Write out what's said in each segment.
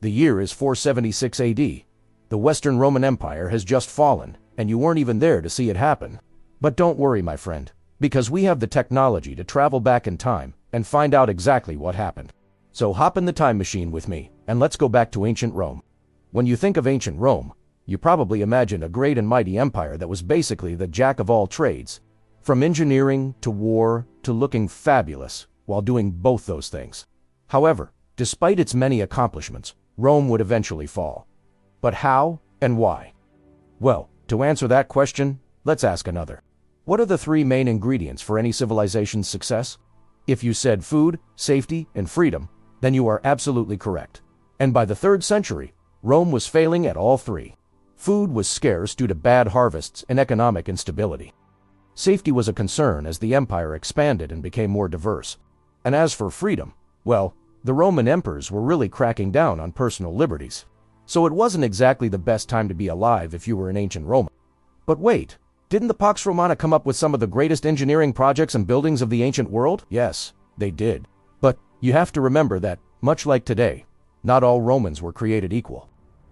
The year is 476 AD. The Western Roman Empire has just fallen, and you weren't even there to see it happen. But don't worry, my friend, because we have the technology to travel back in time and find out exactly what happened. So hop in the time machine with me, and let's go back to ancient Rome. When you think of ancient Rome, you probably imagine a great and mighty empire that was basically the jack of all trades, from engineering to war to looking fabulous while doing both those things. However, despite its many accomplishments, Rome would eventually fall. But how and why? Well, to answer that question, let's ask another. What are the three main ingredients for any civilization's success? If you said food, safety, and freedom, then you are absolutely correct. And by the 3rd century, Rome was failing at all three. Food was scarce due to bad harvests and economic instability. Safety was a concern as the empire expanded and became more diverse. And as for freedom, well, the Roman emperors were really cracking down on personal liberties. So it wasn't exactly the best time to be alive if you were an ancient Roman. But wait, didn't the Pax Romana come up with some of the greatest engineering projects and buildings of the ancient world? Yes, they did. But you have to remember that, much like today, not all Romans were created equal.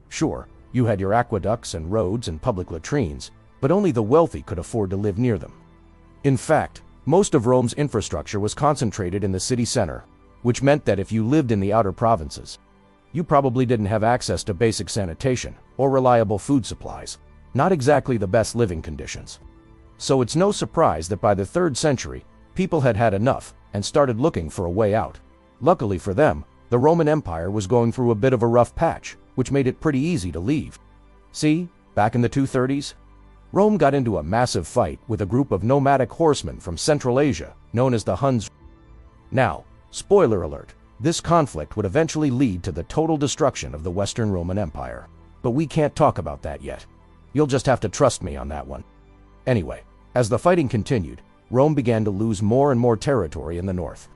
Sure, you had your aqueducts and roads and public latrines, but only the wealthy could afford to live near them. In fact, most of Rome's infrastructure was concentrated in the city center, which meant that if you lived in the outer provinces, you probably didn't have access to basic sanitation or reliable food supplies. Not exactly the best living conditions. So it's no surprise that by the 3rd century, people had had enough and started looking for a way out. Luckily for them, the Roman Empire was going through a bit of a rough patch, which made it pretty easy to leave. See, back in the 230s, Rome got into a massive fight with a group of nomadic horsemen from Central Asia, known as the Huns. Now, spoiler alert, this conflict would eventually lead to the total destruction of the Western Roman Empire. But we can't talk about that yet. You'll just have to trust me on that one. Anyway, as the fighting continued, Rome began to lose more and more territory in the north.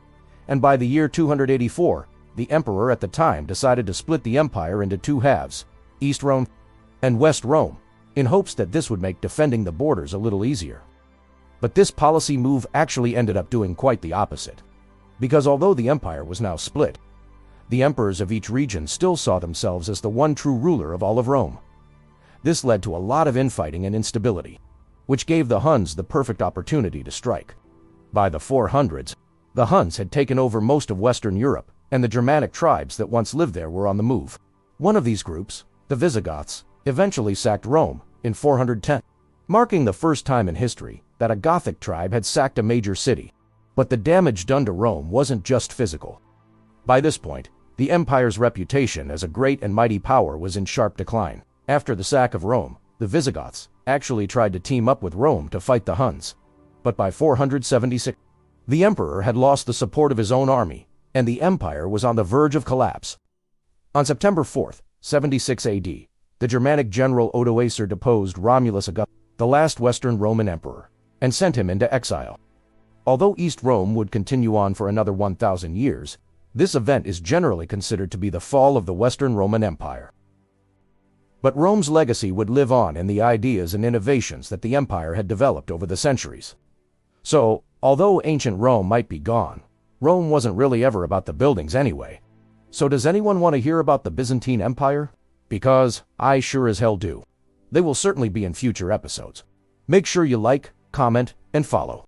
And by the year 284, the emperor at the time decided to split the empire into two halves, East Rome and West Rome, in hopes that this would make defending the borders a little easier. But this policy move actually ended up doing quite the opposite. Because although the empire was now split, the emperors of each region still saw themselves as the one true ruler of all of Rome. This led to a lot of infighting and instability, which gave the Huns the perfect opportunity to strike. By the 400s, the Huns had taken over most of Western Europe, and the Germanic tribes that once lived there were on the move. One of these groups, the Visigoths, eventually sacked Rome in 410, marking the first time in history that a Gothic tribe had sacked a major city. But the damage done to Rome wasn't just physical. By this point, the empire's reputation as a great and mighty power was in sharp decline. After the sack of Rome, the Visigoths actually tried to team up with Rome to fight the Huns. But by 476, the emperor had lost the support of his own army, and the empire was on the verge of collapse. On September 4th, 76 AD, the Germanic general Odoacer deposed Romulus Augustus, the last Western Roman emperor, and sent him into exile. Although East Rome would continue on for another 1,000 years, this event is generally considered to be the fall of the Western Roman Empire. But Rome's legacy would live on in the ideas and innovations that the empire had developed over the centuries. So, although ancient Rome might be gone, Rome wasn't really ever about the buildings anyway. So does anyone want to hear about the Byzantine Empire? Because I sure as hell do. They will certainly be in future episodes. Make sure you like, comment, and follow.